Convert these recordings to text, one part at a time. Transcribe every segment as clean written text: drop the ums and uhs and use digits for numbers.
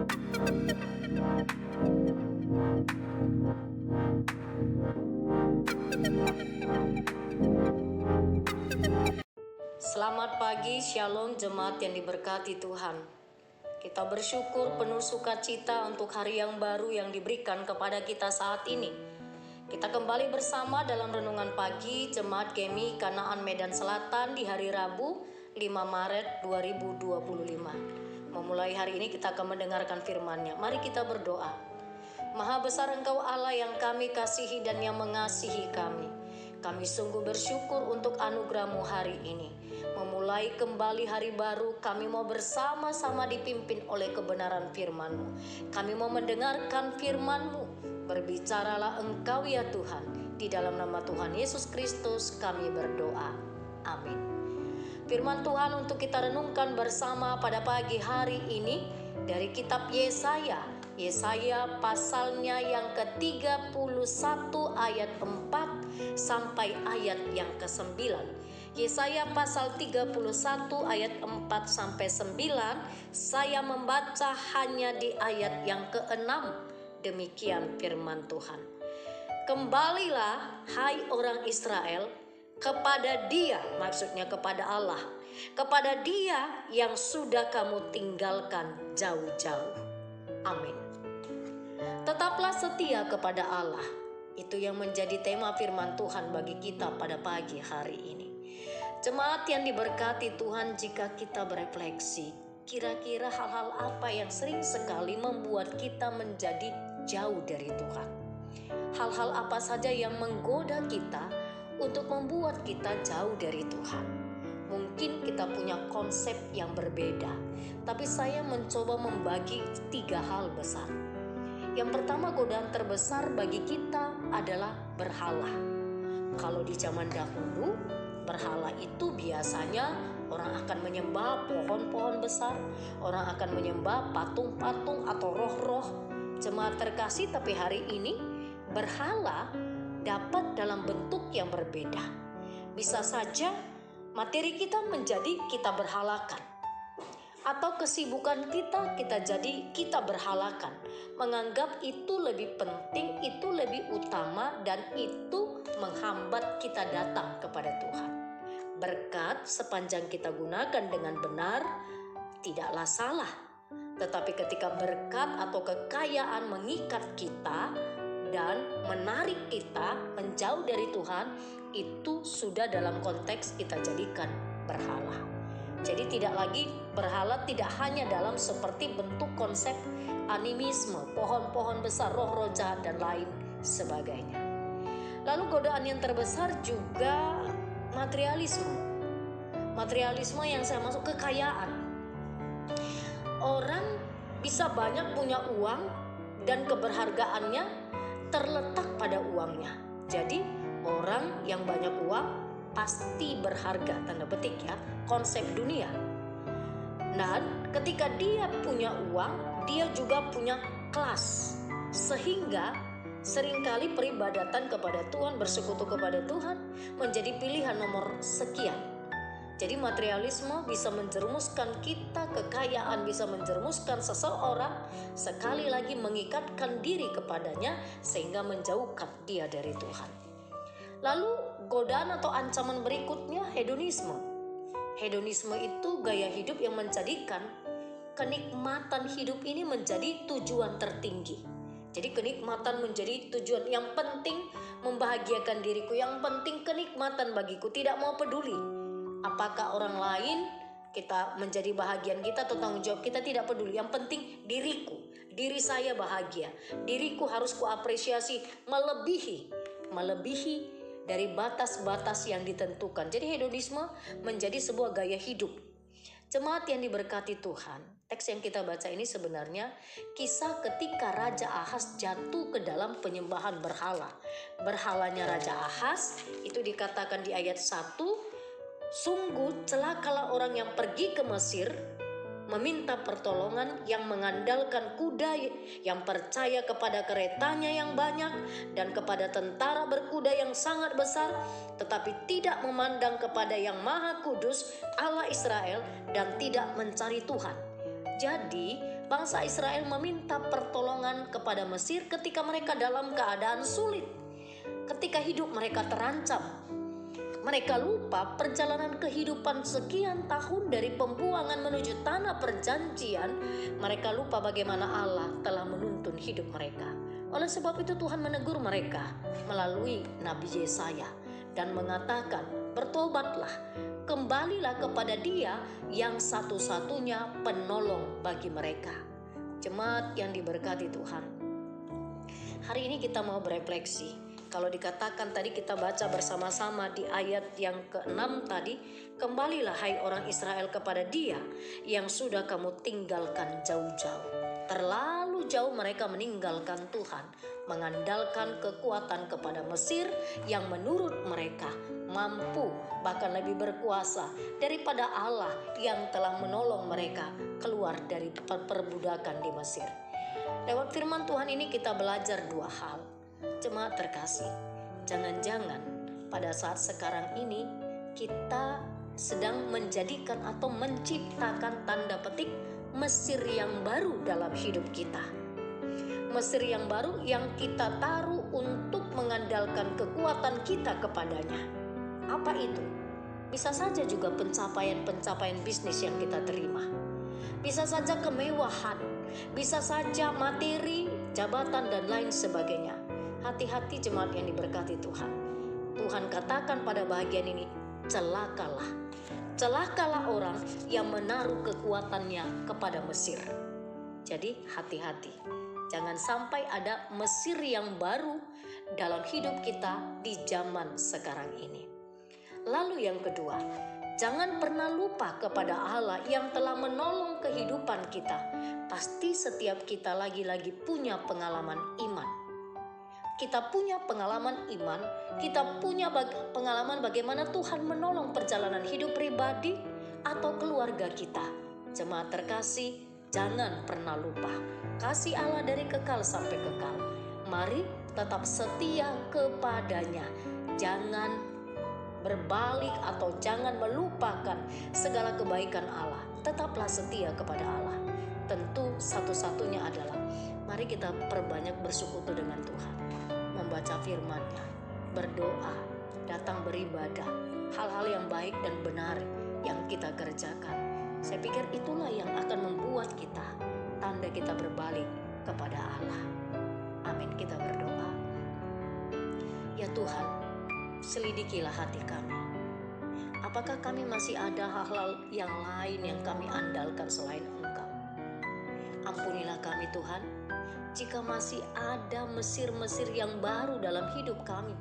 Selamat pagi, Shalom jemaat yang diberkati Tuhan. Kita bersyukur penuh sukacita untuk hari yang baru yang diberikan kepada kita saat ini. Kita kembali bersama dalam renungan pagi Jemaat GEMI Kanaan Medan Selatan di hari Rabu 5 Maret 2025. Memulai hari ini kita akan mendengarkan firman-Nya. Mari kita berdoa. Maha besar Engkau Allah yang kami kasihi dan yang mengasihi kami. Kami sungguh bersyukur untuk anugerah-Mu hari ini. Memulai kembali hari baru, kami mau bersama-sama dipimpin oleh kebenaran firman-Mu. Kami mau mendengarkan firman-Mu. Berbicaralah Engkau ya Tuhan. Di dalam nama Tuhan Yesus Kristus kami berdoa. Amin. Firman Tuhan untuk kita renungkan bersama pada pagi hari ini dari kitab Yesaya. Yesaya pasalnya yang ke-31 ayat 4 sampai ayat yang ke-9. Yesaya pasal 31 ayat 4 sampai 9. Saya membaca hanya di ayat yang ke-6. Demikian firman Tuhan. Kembalilah hai orang Israel kepada Dia, maksudnya kepada Allah, kepada Dia yang sudah kamu tinggalkan jauh-jauh. Amin. Tetaplah setia kepada Allah. Itu yang menjadi tema firman Tuhan bagi kita pada pagi hari ini. Jemaat yang diberkati Tuhan, jika kita berefleksi, kira-kira hal-hal apa yang sering sekali membuat kita menjadi jauh dari Tuhan? Hal-hal apa saja yang menggoda kita untuk membuat kita jauh dari Tuhan? Mungkin kita punya konsep yang berbeda, tapi saya mencoba membagi 3 hal besar. Yang pertama, godaan terbesar bagi kita adalah berhala. Kalau di zaman dahulu, berhala itu biasanya orang akan menyembah pohon-pohon besar, orang akan menyembah patung-patung atau roh-roh. Jemaat terkasih, tapi hari ini berhala dapat dalam bentuk yang berbeda. Bisa saja materi kita menjadi kita berhalakan. Atau kesibukan kita jadi kita berhalakan. Menganggap itu lebih penting, itu lebih utama, dan itu menghambat kita datang kepada Tuhan. Berkat sepanjang kita gunakan dengan benar, tidaklah salah. Tetapi ketika berkat atau kekayaan mengikat kita dan menarik kita menjauh dari Tuhan, itu sudah dalam konteks kita jadikan berhala. Jadi tidak lagi berhala, tidak hanya dalam seperti bentuk konsep animisme, pohon-pohon besar, roh-roh jahat dan lain sebagainya. Lalu godaan yang terbesar juga materialisme. Materialisme yang saya maksud kekayaan. Orang bisa banyak punya uang dan keberhargaannya terletak pada uangnya. Jadi orang yang banyak uang pasti berharga, tanda petik ya, konsep dunia. Dan ketika dia punya uang, dia juga punya kelas. Sehingga seringkali peribadatan kepada Tuhan, bersekutu kepada Tuhan menjadi pilihan nomor sekian. Jadi materialisme bisa menjerumuskan kita, kekayaan bisa menjerumuskan seseorang, sekali lagi mengikatkan diri kepadanya sehingga menjauhkan dia dari Tuhan. Lalu godaan atau ancaman berikutnya hedonisme. Hedonisme itu gaya hidup yang menjadikan kenikmatan hidup ini menjadi tujuan tertinggi. Jadi kenikmatan menjadi tujuan yang penting, membahagiakan diriku, yang penting kenikmatan bagiku, tidak mau peduli apakah orang lain kita menjadi bahagian kita atau tanggung jawab kita, tidak peduli. Yang penting diriku, diri saya bahagia, diriku harus kuapresiasi melebihi dari batas-batas yang ditentukan. Jadi hedonisme menjadi sebuah gaya hidup. Jemaat yang diberkati Tuhan, teks yang kita baca ini sebenarnya kisah ketika Raja Ahaz jatuh ke dalam penyembahan berhala. Berhalanya Raja Ahaz itu dikatakan di ayat 1, sungguh celakalah orang yang pergi ke Mesir meminta pertolongan, yang mengandalkan kuda, yang percaya kepada keretanya yang banyak dan kepada tentara berkuda yang sangat besar, tetapi tidak memandang kepada yang Maha Kudus Allah Israel dan tidak mencari Tuhan. Jadi Bangsa Israel meminta pertolongan kepada Mesir ketika mereka dalam keadaan sulit, ketika hidup mereka terancam. Mereka lupa perjalanan kehidupan sekian tahun dari pembuangan menuju tanah perjanjian. Mereka lupa bagaimana Allah telah menuntun hidup mereka. Oleh sebab itu Tuhan menegur mereka melalui Nabi Yesaya dan mengatakan, bertobatlah, kembalilah kepada Dia yang satu-satunya penolong bagi mereka. Jemaat yang diberkati Tuhan, hari ini kita mau berefleksi. Kalau dikatakan tadi kita baca bersama-sama di ayat yang ke-6 tadi, kembalilah hai orang Israel kepada Dia yang sudah kamu tinggalkan jauh-jauh. Terlalu jauh mereka meninggalkan Tuhan, mengandalkan kekuatan kepada Mesir yang menurut mereka mampu bahkan lebih berkuasa daripada Allah yang telah menolong mereka keluar dari perbudakan di Mesir. Lewat firman Tuhan ini kita belajar dua hal. Jemaat terkasih, jangan-jangan pada saat sekarang ini kita sedang menjadikan atau menciptakan tanda petik Mesir yang baru dalam hidup kita. Mesir yang baru yang kita taruh untuk mengandalkan kekuatan kita kepadanya. Apa itu? Bisa saja juga pencapaian bisnis yang kita terima. Bisa saja kemewahan, bisa saja materi, jabatan dan lain sebagainya. Hati-hati jemaat yang diberkati Tuhan. Tuhan katakan pada bagian ini, celakalah. Celakalah orang yang menaruh kekuatannya kepada Mesir. Jadi hati-hati. Jangan sampai ada Mesir yang baru dalam hidup kita di zaman sekarang ini. Lalu yang kedua, jangan pernah lupa kepada Allah yang telah menolong kehidupan kita. Pasti setiap kita lagi-lagi punya pengalaman iman. Kita punya pengalaman iman, kita punya pengalaman bagaimana Tuhan menolong perjalanan hidup pribadi atau keluarga kita. Jemaat terkasih, jangan pernah lupa kasih Allah dari kekal sampai kekal. Mari tetap setia kepadanya. Jangan berbalik atau jangan melupakan segala kebaikan Allah. Tetaplah setia kepada Allah. Tentu satu-satunya adalah mari kita perbanyak bersekutu dengan Tuhan, membaca firman-Nya, berdoa, datang beribadah, hal-hal yang baik dan benar yang kita kerjakan. Saya pikir itulah yang akan membuat kita, tanda kita berbalik kepada Allah. Amin, kita berdoa. Ya Tuhan, selidikilah hati kami. Apakah kami masih ada hal-hal yang lain yang kami andalkan selain Engkau? Ampunilah kami Tuhan, jika masih ada Mesir-Mesir yang baru dalam hidup kami.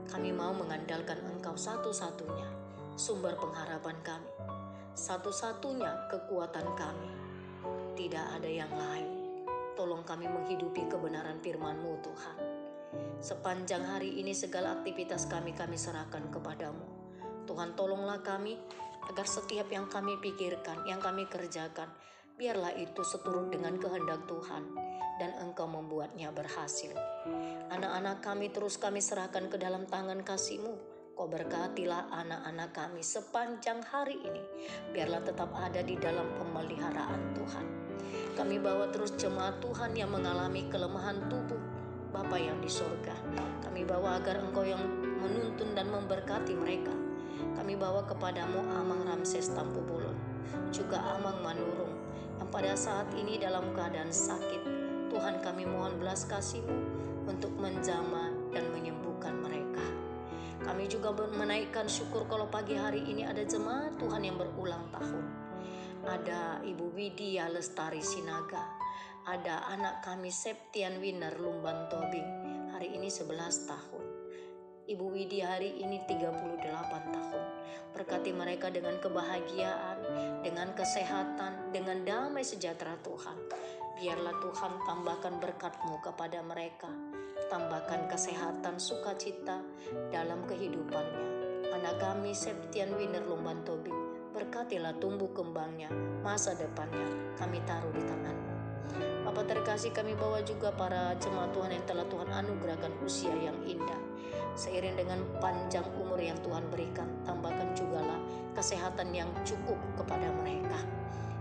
Kami mau mengandalkan Engkau satu-satunya sumber pengharapan kami, satu-satunya kekuatan kami. Tidak ada yang lain. Tolong kami menghidupi kebenaran firman-Mu Tuhan. Sepanjang hari ini segala aktivitas kami serahkan kepadamu. Tuhan, tolonglah kami agar setiap yang kami pikirkan, yang kami kerjakan, biarlah itu seturut dengan kehendak Tuhan dan Engkau membuatnya berhasil. Anak-anak kami terus kami serahkan ke dalam tangan kasih-Mu. Kau berkatilah anak-anak kami sepanjang hari ini. Biarlah tetap ada di dalam pemeliharaan Tuhan. Kami bawa terus jemaat Tuhan yang mengalami kelemahan tubuh. Bapa yang di sorga, kami bawa agar Engkau yang menuntun dan memberkati mereka. Kami bawa kepadamu Amang Ramses Tampu Bolon, juga Amang Manurung, yang pada saat ini dalam keadaan sakit. Tuhan, kami mohon belas kasih-Mu untuk menjamah dan menyembuhkan mereka. Kami juga menaikkan syukur kalau pagi hari ini ada jemaat Tuhan yang berulang tahun. Ada Ibu Widya Lestari Sinaga, ada anak kami Septian Winner Lumban Tobing, hari ini 11 tahun. Ibu Widya hari ini 38 tahun. Berkati mereka dengan kebahagiaan, dengan kesehatan, dengan damai sejahtera Tuhan. Biarlah Tuhan tambahkan berkat-Mu kepada mereka. Tambahkan kesehatan, sukacita dalam kehidupannya. Anak kami Septian Winner Lumban Tobing, berkatilah tumbuh kembangnya, masa depannya kami taruh di tangan-Mu. Bapa terkasih, kami bawa juga para jemaat Tuhan yang telah Tuhan anugerahkan usia yang indah. Seiring dengan panjang umur yang Tuhan berikan, tambahkan jugalah kesehatan yang cukup kepada mereka.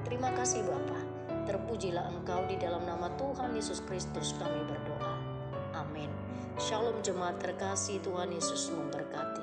Terima kasih Bapa. Terpujilah Engkau, di dalam nama Tuhan Yesus Kristus kami berdoa. Amin. Shalom jemaat terkasih, Tuhan Yesus memberkati.